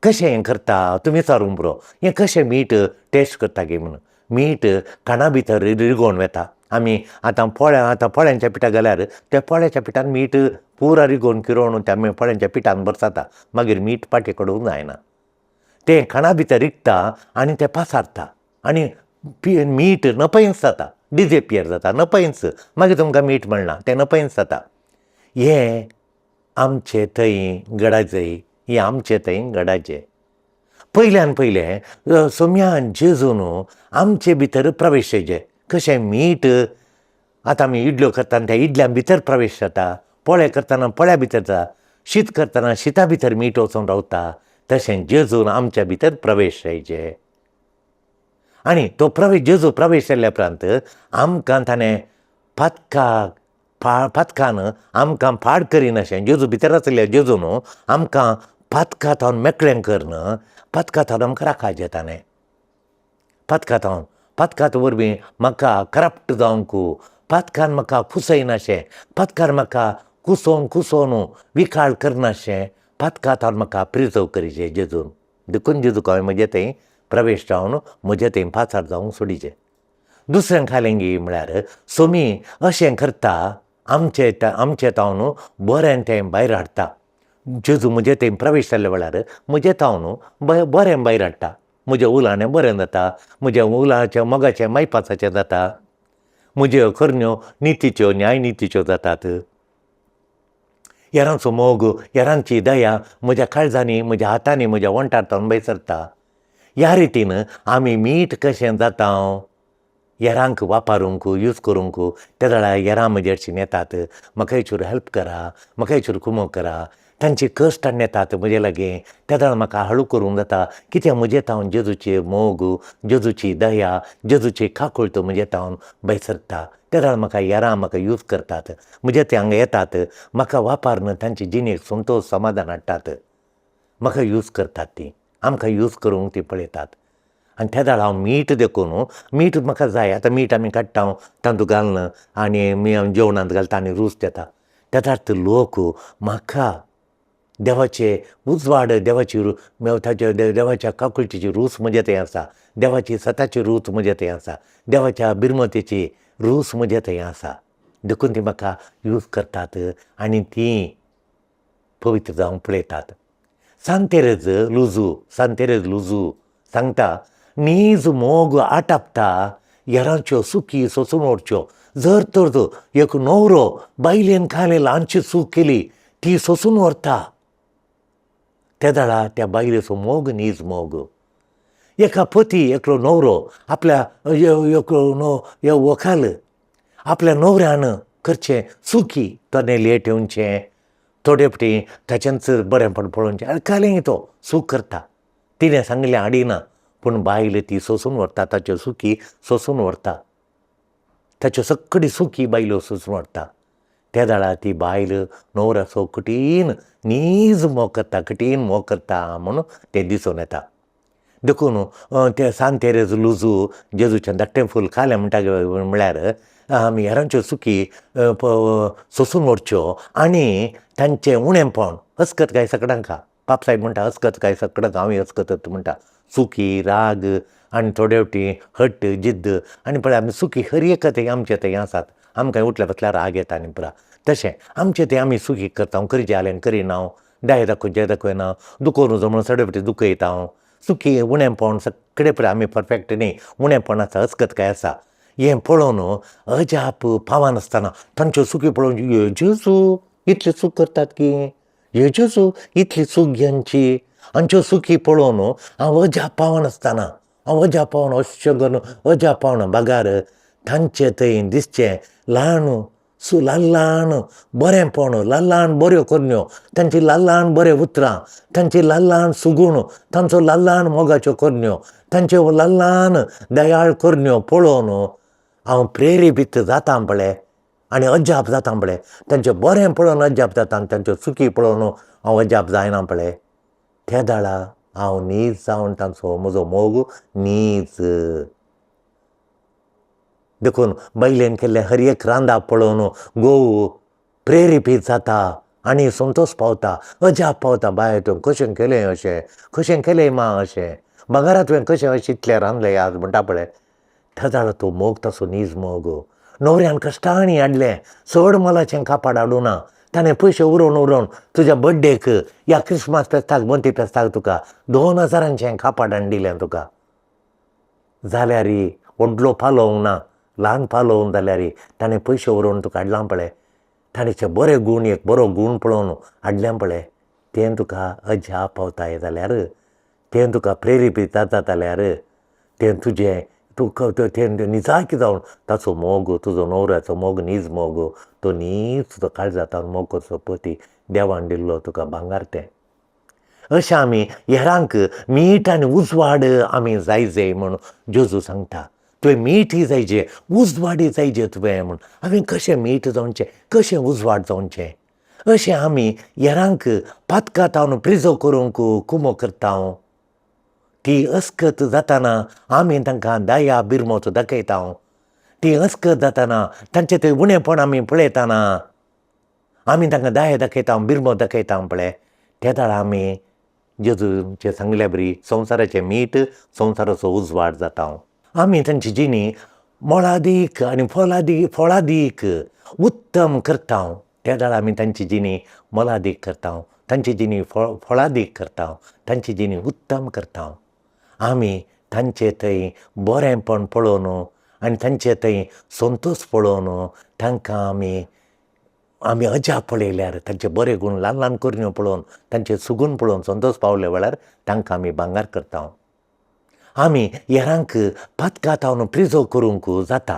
कशें हें करता तुमी सारूंक बरो हें कशें मीठ टेस्ट करता गे म्हणून मीठ खाणा भितर रिगोवन वेता आमी आतां पोळ्यांच्या पिठा घाल्यार त्या पोळ्याच्या पिठान मीठ पुरा रिगोवन किरोवन त्या पोळ्यांच्या पिठान बरसाता मागीर मीठ पाटी कडूंक जायना तें खाणा भितर रिगता आनी तें पासारता आनी मीठ नपयस जाता डिजेपियर जाता नपयस मागीर तुमकां मीठ मेळना तें नपयस जाता हें आमचे थंय घडाचें हें आमचे थंय घडाचें पयल्यान पयलें सोम्यान जेजून आमचे भितर प्रवेश येयचें कशें मीठ आतां आमी इडल्यो करतना त्या इडल्या भितर प्रवेश जाता पोळे करतना पोळ्या भितर जाता शीत करतना शिता भितर मीठ वचून रावता तशें जेजून आमच्या भितर प्रवेश येयचें आनी तो जेजू प्रवेश जाल्ल्या उपरांत आमकां ताणें पातकान आमकां पाड करिनाशें जेजू भितर आसलेल्या जेजून आमकां पातकांतावन मेकळें करन पातकांतावन आमकां राखायचें ताणें पातकांत वरवीं म्हाका करप्ट जावंक पातकान म्हाका कुसयनाशें पातकार म्हाका कुसोवन विकाळ करनाशें पातकांतावन म्हाका प्रिजर्व करीचें जेजून देखून जेजूक हांवें म्हजे थंय प्रवेश जावन म्हजे थंय पाचार जावंक सोडिचें दुसरें खालें गी म्हळ्यार सोमी अशें करता आमचे ताव न्हू बरें तें भायर हाडटा. जेजू म्हजे थंय प्रवेश जाल्ल्या वेळार म्हजें ताव न्हू बरें भायर हाडटा. म्हजें उलाणें बरें जाता, म्हज्या उलाच्या मोगाचें मायपासाचें जाता, म्हज्यो करण्यो नितीच्यो न्यायनितीच्यो जातात. हेरांचो मोग, हेरांची दया म्हज्या काळजांनी, म्हज्या हातांनी, म्हज्या वंटार तावन भायर सरता. ह्या रितीन आमी मीठ कशें जाता हेरांक वापरूंक, यूज करूंक, त्या वेळार हेरां म्हजे हरशीं येतात, म्हाका हेचेर हेल्प करा, म्हाका हेचेर कुमो करा, तांचे कश्ट हाडून येतात म्हजे लागीं, त्या वेळार म्हाका हळू करूंक जाता, कित्याक म्हजे तावन जेजूचे मोग, जेजूची दया, जेजूची काकूळट म्हजे तावन भायर सरता. त्या वेळार म्हाका हेरां म्हाका यूज करतात, म्हजे ते हांगा येतात, म्हाका वापरून तांचे जिणेक संतोश समाधान हाडटात, म्हाका यूज करतात ती, आमकां यूज करूंक ती पळयतात. आनी त्या वेळार हांव मीठ देखून मीठ म्हाका जाय, आतां मीठ आमी काडटा तातूंत घालून आनी जेवणांत घालता आनी रूच देता. त्या वेळार ते लोक म्हाका देवाचे उजवाड, देवाची ताचे देवाच्या काकुळटीची रूच म्हजे थंय आसा, देवाची सताची रूच म्हजे थंय आसा, देवाच्या बिरमतेची रूच म्हजे थंय आसा, देखून ती म्हाका यूज करतात आनी ती पवित्र जावंक पळयतात. सांतेरेज लुजू सांगता, नीज मोग आटापता हेरांच्यो सुखी सोंसून व्हरच्यो. जर तर एक न्हवरो बायलेन खाले ल्हानशी सूख केली, ती सोंसून व्हरता. त्या वेळार त्या बायलेचो मोग नीज मोग. एका पती, एकलो न्हवरो आपल्या व्हंकल आपल्या न्हवऱ्यान करचें सुखी तोंडें लेट येवचें, थोडे फावटी ताच्यांच बरेंपण पळोवचें आनी कालेंय तो सूख करता. तिणें सांगलें हाडिना, पूण बायल ती सोंसून व्हरता, ताच्यो सुखी सोंसून व्हरता, ताच्यो सगळ्यो सुखी बायलो सोंसून व्हरता. त्या वेळार ती बायल न्हवऱ्याचो कठीण नीज मोग करता म्हणून तें दिसून येता. देखून ते सांतेरेज लुजू जेजूचें धाकटें फूल खालें म्हणटा म्हळ्यार आमी हेरांच्यो सुखी सोंसून व्हरच्यो आनी तांचें उणेंपण अस्कत काय सगळ्यांक पापसायब म्हणटा, अस्कत काय सगळ्यांक हांव अस्कतत म्हणटा. सुखी, राग आनी थोडे फावटी हट्ट, जिद्द आनी पळय आमी सुखी हर एक थंय आमचे थंय आसात. आमकां उठल्या बसल्यार राग येता आनी पुरा. तशें आमचें तें आमी सुखी करता, करचें जाल्यार करिना, दाय दाखयना, दुखोवन वचो म्हणून सडे फावटी दुखयता. सुखी उणेंपण सगळें पळय आमी परफेक्ट न्ही, उणेंपण आसा, अस्कत काय आसा. हें पळोवन अजाप पावानासतना तांच्यो सुखी पळोवन हे जेजू इतलें सूख करतात की, हे जेजू इतली सूख घेवची, हांच्यो सुखी पळोवन हांव अजाप पावनासतना अजाप पावना बागार तांचे थंय दिसचें ल्हान बरेंपण, ल्हान बऱ्यो करण्यो, तांची ल्हान बरें उतरां, तांची ल्हान सुगूण, तांचो ल्हान मोगाच्यो करण्यो, तांच्यो ल्हान दयाळ करण्यो पळोवन हांव प्रेरीत जाता पळय आनी अजाप जाता पळय. तांचें बरें पळोवन अजाप जाता आनी तांच्यो सुखी पळोवन हांव अजाप जायना पळय. त्या वेळार हांव नीज जावन तांचो म्हजो मोग नीज. देखून बायलेन केल्लें हर एक रांदप पळोवन घोव प्रेरीत जाता आनी संतोश पावता, अजाप पावता. बाय तुवें कशें केलें अशें, कशें केलें मा अशें, भांगरां तुवें कशें अशें इतलें रांदलें आज म्हणटा पळय. त्या वेळार तो मोग तसो नीज मोग. न्हवऱ्यान कश्टांनी हाडलें, चड मोलाचें कापड हाडूं ना, ताणें पयशे उरोवन तुज्या बड्डेक ह्या क्रिस्मस फेस्ताक मोती फेस्ताक तुका 2000 कापड हाडून दिलें तुका. जाल्यार व्हडलो पालोवंक ना, ल्हान पालोवंक जाल्यार ताणें पयशे उरोवन तुका हाडलां पळय. ताणेचे बरे गूण, एक बरो गूण पळोवन हाडलें पळय, तें तुका अजाप पावताय जाल्यार, तें तुका प्रेरीत जाता जाल्यार तें तुजें तें निजायक जावन ताचो मोग, तुजो न्हवऱ्याचो मोग नीज मोग, तो नीज तुजो काळजांतल्यान मोग करचो पती देवान दिल्लो तुका भांगर तें. अशें आमी हेरांक मीठ आनी उजवाड आमी जायजे म्हूण जेजू सांगता. तुवें मीठय जायजें, उजवाडय जायजें तुवें म्हूण. हांवें कशें मीठ जावचें, कशें उजवाड जावचें, अशें आमी हेरांक पातकां तावन प्रिजर्व करूंक कुमो करता. ती अस्कत जाताना आमी तांकां दया बिरमोत दाखयता. ती अस्कत जाताना तांचें तें उणेंपण आमी पळयतना आमी तांकां दया दाखयता, बिरमोत दाखयता पळय. त्या वेळार आमी जेजूचे सांगल्या बरी संवसाराचें मीठ, संवसाराचो उजवाड जाता. आमी तांची जिणी मोळादीक आनी फळादीक उत्तम करता त्या वेळार आमी तांची जिणी मोलादीक करता, तांची जिणी फळादीक करता, तांची जिणी उत्तम करता. आमी तांचे थंय बरेंपण पळोवन आनी तांचे थंय संतोश पळोवन तांकां आमी अजाप पळयल्यार तांचे बरे गूण ल्हान ल्हान करण्यो पळोवन तांचे सुगूण पळोवन संतोश पावले वेळार तांकां आमी भांगर करता. आमी हेरांक पातकातावन प्रिजो करूंक जाता,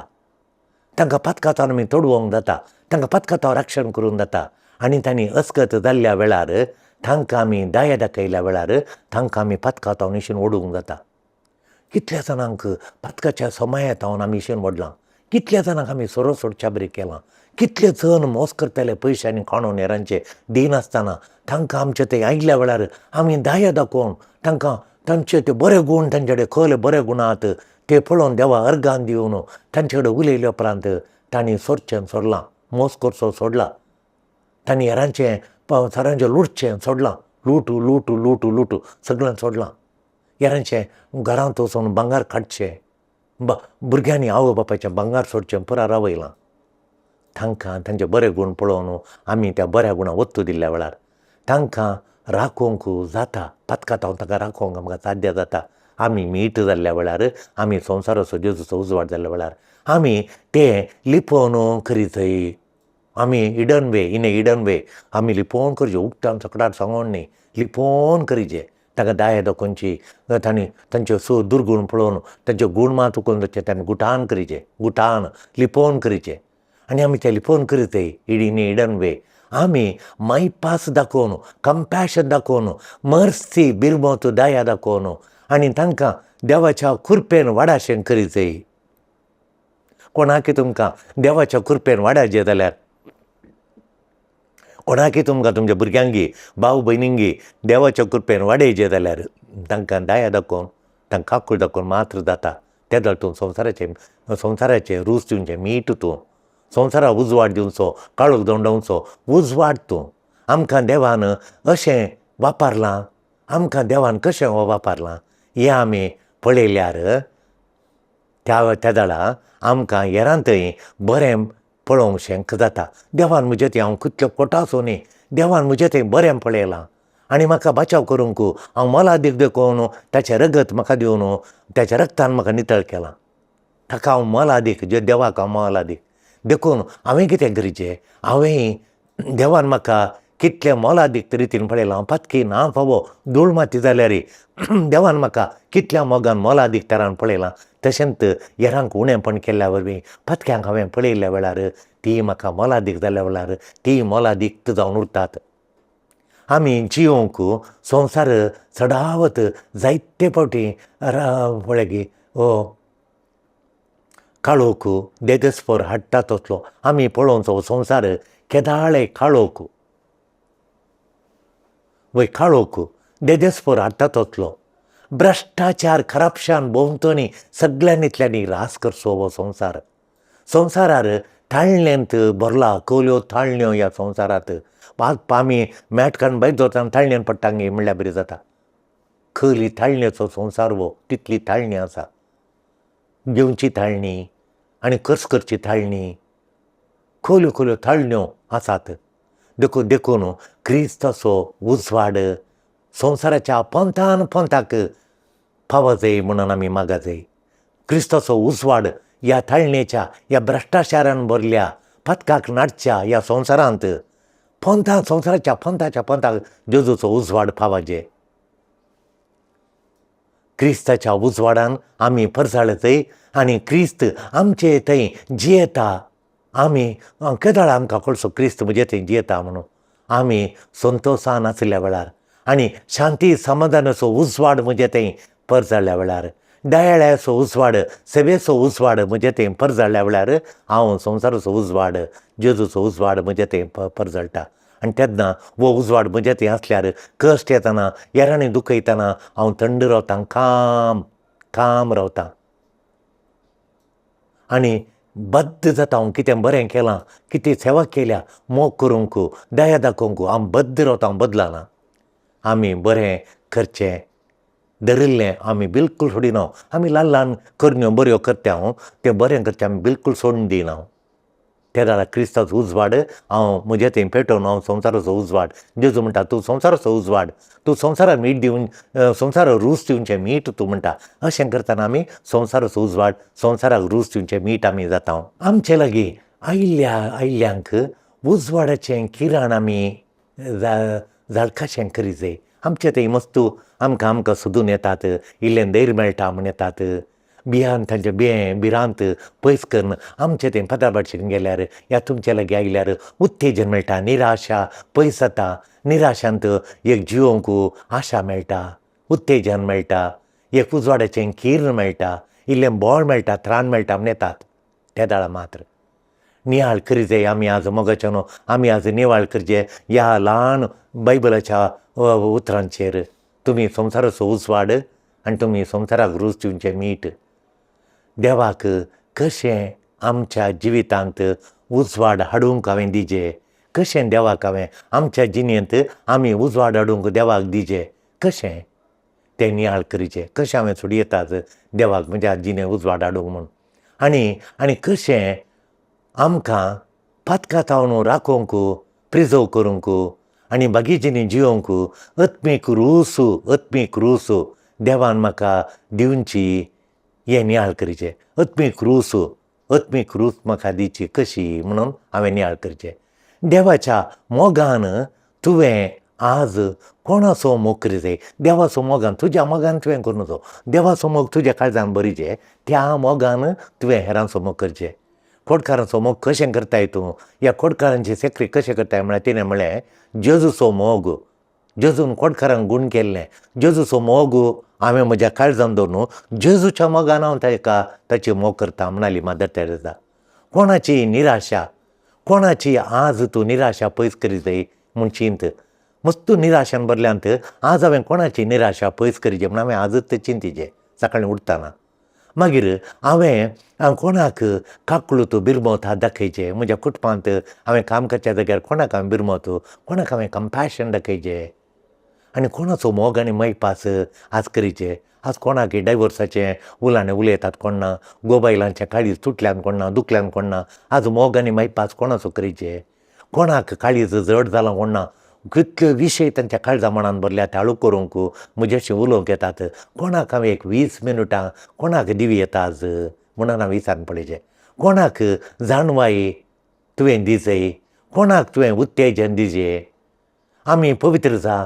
तांकां पातकातावन आमी तोडवंक जाता, तांकां पातकातावन रक्षण करूंक जाता आनी तांणी अस्कत जाल्ल्या वेळार तांकां आमी दया दाखयल्या वेळार तांकां आमी पातकातावन इशेन ओडूंक जाता. कितल्या जाणांक पातकाच्या समयातावन आमी इशेन ओडलां, कितल्या जाणांक आमी सोरो सोडच्या बरी केलां, कितले जण मोस करताले पयशांनी काडून हेरांचे दिनासतना तांकां आमचे थंय आयिल्ल्या वेळार आमी दया दाखोवन तांकां तांचे ते बरे गूण तांचे कडेन खंयले बरे गुणात ते पळोवन देवा अर्गान दिवन तांचे कडेन उलयले उपरांत तांणी सोडचें सोडलां, मोस करचो सोडला, तांणी हेरांचें सरांचें लुटचें सोडलां, लूट सगळें सोडलां. हेरांचें घरांत वचून भांगर काडचें, भुरग्यांनी आवय बापायचें भांगर सोडचें पुराय रावयलां. तांकां तांचे बरे गूण पळोवन आमी त्या बऱ्या गुणां वत्तू दिल्ल्या वेळार तांकां राखोवंक जाता, पातकातावन तांकां राखोवंक आमकां साध्य जाता. आमी मीठ जाल्ल्या वेळार, आमी संवसाराचो जेजूचो उजवाड जाल्ल्या वेळार आमी ते लिपोवन करीत. आमी इडन वे आमी लिपोवन करचें, उक्तान सकाळार सांगोन न्ही, लिपोवन करीचें, तांकां दया दाखोवची. तांणी तांचे दुर्गूण पळोवन तांचे गूण मात चुकोवन तांणी गुटान लिपोवन करीचें आनी आमी ते लिपोवन करीत इडन वे. आमी मायपास दाखोवन, कंपॅशन दाखोवन, मर्सी बिरमोत दया दाखोवन आनी तांकां देवाच्या कृपेन वाडाशें करीत. कोणाकय तुमकां देवाच्या कृपेन वाडायचें जाल्यार, कोणाकय तुमकां तुमच्या भुरग्यांकी भाव भयणींकी देवाच्या कृपेन वाडयचें जाल्यार तांकां दया दाखोवन तांकां काकूळ दाखोवन मात्र जाता. त्या तूं संवसाराचें रूच दिवचें, मीठ तूं संवसाराक उजवाड दिवचो, काळोख दोंडावचो उजवाड तूं. आमकां देवान अशें वापरलां, आमकां देवान कशें वापरलां हें आमी पळयल्यार त्या वेळार आमकां हेरांतय बरें पळोवंक जाता. देवान म्हजे थंय हांव कितल्यो कोटासो न्ही, देवान म्हजे थंय बरें पळयलां आनी म्हाका बचाव करूंक हांव मोलादीक देखून ताचें रगत म्हाका दिवन ताच्या रगतान म्हाका नितळ केलां. ताका हांव मोलादीक, देवाक हांव मोलादीक देखून हांवें कितें करीचें, हांवें देवान म्हाका कितलें मोलादीक रितीन पळयलां. हांव पातकीन, हांव फावो धूळ माती जाल्यार देवान म्हाका कितल्या मोगान मोलादीक तरान पळयलां. तशेंच हेरांक उणेंपण केल्ल्या वरवीं पातक्यांक हांवें पळयल्ल्या वेळार ती म्हाका मोलादीक जाल्ल्या वेळार ती मोलादीक जावन उरतात. आमी जियोंक संवसार चडावत जायते फावटी पळय की काळोख देदस्पर हाडटा तसलो आमी पळोवचो. संवसार केदाळे काळोख देदस्पर हाडटा तसलो भ्रश्टाचार, करप्शन भोंवतणी सगळ्यांनीतल्यानी रास करचो हो संवसार. संवसारार ताळणेंत भरला, कवल्यो ताळण्यो ह्या संवसारांत. आमी मेटकान भायर जोतान ताळणेन पडटांक म्हणल्यार बरी जाता. खंयली ताळणेचो संवसार हो, तितली ताळणी आसा. घेवची ताळणी आनी खर्च करची ताळणी, खंयल्यो ताळण्यो आसात. देखून क्रिस्ताचो उजवाड संवसाराच्या पंथाक फावो जाय म्हणून आमी मागा जाय. क्रिस्ताचो उजवाड ह्या ताळणेच्या, ह्या भ्रश्टाचारान भरल्या पातकाक नाडच्या ह्या संवसारांत संवसाराच्या पंथाक जेजूचो उजवाड फावाजे. क्रिस्ताच्या उजवाडान आमी परसाळतय आनी क्रिस्त आमचे थंय जियेता. आमी केदाळ आमकां कळसो क्रिस्त म्हजे थंय जियेता म्हणून. आमी संतोशान आसल्या वेळार आनी शांती समाधानाचो उजवाड म्हजे थंय परसाळ्ळ्या वेळार, दयाळ्याचो उजवाड, सेवेचो उजवाड म्हजे थंय परसाळ्ळ्या वेळार हांव संवसाराचो उजवाड, जेजूचो उजवाड म्हजे थंय परजळटा. आनी तेन्ना हो उजवाड म्हजे थंय आसल्यार कश्ट येतना, हेरांनी दुखयतना हांव थंड रावतां, काम रावतां आनी बद्द जाता. हांव कितें बरें केलां, कितें सेवा केल्या मोग करूंक, दया दाखोवंक हांव बद्द रावतां, हांव बदलना. आमी बरें करचें, धरिल्लें आमी बिलकूल सोडिना. आमी ल्हान ल्हान करण्यो बऱ्यो करता तें बरें करचें आमी बिलकूल सोडून दिना. त्या वेळार क्रिस्ताचो उजवाड हांव म्हजे थंय पेटोवन हांव संवसाराचो उजवाड. जेजू म्हणटा तूं संवसाराचो उजवाड, तूं संवसाराक मीठ दिवन संवसाराक रूच दिवचें मीठ तूं म्हणटा. अशें करतना आमी संवसाराचो उजवाड, संवसाराक रूच दिवचें मीठ आमी जाता. आमचे लागीं आयिल्ल्यांक उजवाडाचें किरण आमी झाड कशें करी जाय. आमचे थंय मस्तू आमकां सोदून येतात, इल्लें धैर्य मेळटा म्हूण येतात. बियान तांचे बिरांत पयस करून आमचे थंय फातरभाटचेर गेल्यार या तुमचे लागीं आयल्यार उत्तेजन मेळटा, निराशा पयस जाता. निराशांत एक जिवोंक आशा मेळटा, उत्तेजन मेळटा, एक उजवाडाचें किरण मेळटा, इल्लें बळ मेळटा, त्राण मेळटा म्हूण येतात. त्या दाळा मात्र नियाळ करी जाय. आमी आज मोगाचें न्हू, आमी आज निवाळ करचें ह्या ल्हान बायबलाच्या उतरांचेर. तुमी संवसाराचो उजवाड आनी तुमी संवसाराक रूच दिवचें मीठ. देवाक कशें आमच्या जिवितांत उजवाड हाडूंक हांवें दिजें, कशें देवाक हांवें आमच्या जिणेंत आमी उजवाड हाडूंक देवाक दिजें, कशें तें नियाळ करीचें. कशें हांवें सोडयतात देवाक म्हज्या जिणें उजवाड हाडूंक म्हूण. आनी कशें आमकां पातकातावन राखोवंक, प्रिजर्व करूंक आनी बाकीच्यांनी जिवोवंक अत्मीक रूस देवान म्हाका दिवची हें नियाळ करीचें. अत्मीक रूस म्हाका दिवची कशी म्हणून हांवें नियाळ करचें. देवाच्या मोगान तुवें आज कोणाचो मोग करी जाय. देवाचो मोगान तुज्या मोगान तुवें करूं नजो. देवाचो मोग तुज्या काळजान भरिचें, त्या मोगान तुवें हेरांचो मोग करचें. खोडकारांचो मोग कशें करताय तूं, ह्या खोडकारांची सेक्री कशें करताय म्हळ्यार तिणें म्हळें जेजूचो मोग. जेजून खोडकारांक गूण केल्लें. जेजूचो मोग हांवें म्हज्या काळजान दवरून जेजूच्या मोगान हांव ताची मोग करता म्हणाली मदर तेरेसा. कोणाची निराशा, कोणाची आज तूं निराशा पयस करी जाय म्हूण चिंत. मस्तू निराशान भरल्यांत आज हांवें कोणाची निराशा पयस करीचें म्हूण हांवें आजच चिंतीचें सकाळीं उठताना. मागीर हांवें कोणाक काकूळत बिरमत हात दाखयचें. म्हज्या कुटुंबांत हांवें काम करच्या जाग्यार कोणाक हांवें बिरमत, कोणाक हांवें कंपॅशन दाखयचें. आनी कोणाचो मोग आनी मैपास आज करीचें. आज कोणाक डायवोर्साचें उलांडे उलयतात कोण ना, मोबायलांचें काळीज तुटल्यान कोण ना, दुखल्यान कोण ना. आज मोग आनी मैपास कोणाचो करीचें. कोणाक काळीज जड जालां कोण ना, कितले विशय तांच्या काळजा मनान भरल्या ते हाळू करूंक म्हजेशी उलोवंक येतात. कोणाक हांवें एक 20 मिनटां कोणाक दिवी येता आज म्हणून हांवें विचारून पळयचें. कोणाक जाणवाय तुवें दिजय, कोणाक तुवें उत्तेजन दिजें. आमी पवित्र जा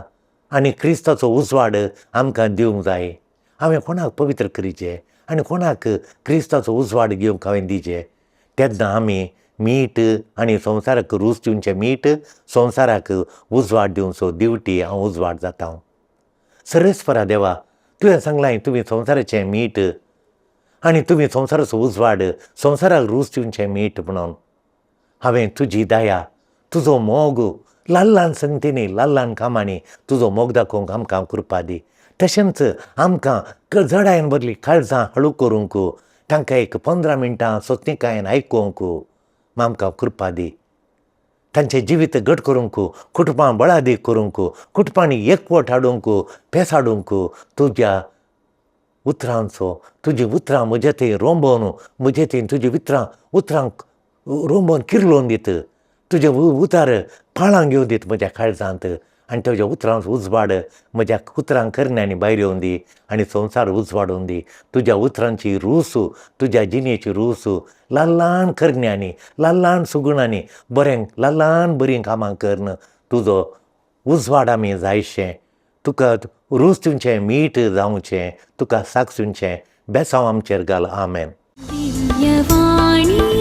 आनी क्रिस्ताचो उजवाड आमकां दिवंक जाय. हांवें कोणाक पवित्र करीचें आनी कोणाक क्रिस्ताचो उजवाड घेवंक हांवें दिचें. तेन्ना आमी मीठ आनी संवसाराक रूच दिवचें मीठ, संवसाराक उजवाड दिवचो दिवटी हांव उजवाड जाता. सर्वेस्परा देवा, तुवें सांगलां तुमी संवसाराचें मीठ आनी तुमी संवसाराचो उजवाड, संवसाराक रूच दिवचें मीठ म्हणून. हांवें तुजी दया, तुजो मोग ल्हान ल्हान संगतींनी, ल्हान ल्हान कामांनी तुजो मोग दाखोवंक आमकां कृपा दी. तशेंच आमकां जडायन भरली काळजां हळू करूंक, तांकां एक 15 मिनटां सोंसणीकायेन आयकूंक आमकां कृपा दी. तांचें जिवीत घट करूंक, कुटुंबां बळादीक करूंक, कुटुंबांनी एकवट हाडूंक, पेसाडूंक तुज्या उतरांचो, तुजीं उतरां म्हजे थंय रोंबोवन, म्हजे थंय तुजीं उतरांक रोंबोवन किरलोवन दीत. तुजे उतार पाळां घेवन दीत म्हज्या काळजांत आनी तुज्या उतरांचो उजवाड म्हज्या उतरांक करण्यांनी भायर येवन दी आनी संवसार उजवाडून दी. तुज्या उतरांची रूस, तुज्या जिणेची रूस ल्हान ल्हान करण्यांनी, ल्हान ल्हान सुगुणांनी ल्हान ल्हान बरीं कामां करन तुजो उजवाड आमी जायशें. तुका रूच दिवचें मीठ जावचें, तुका साक्ष दिवचें. बेसांव आमचेर घाल. आमेन. दिव्यवाणी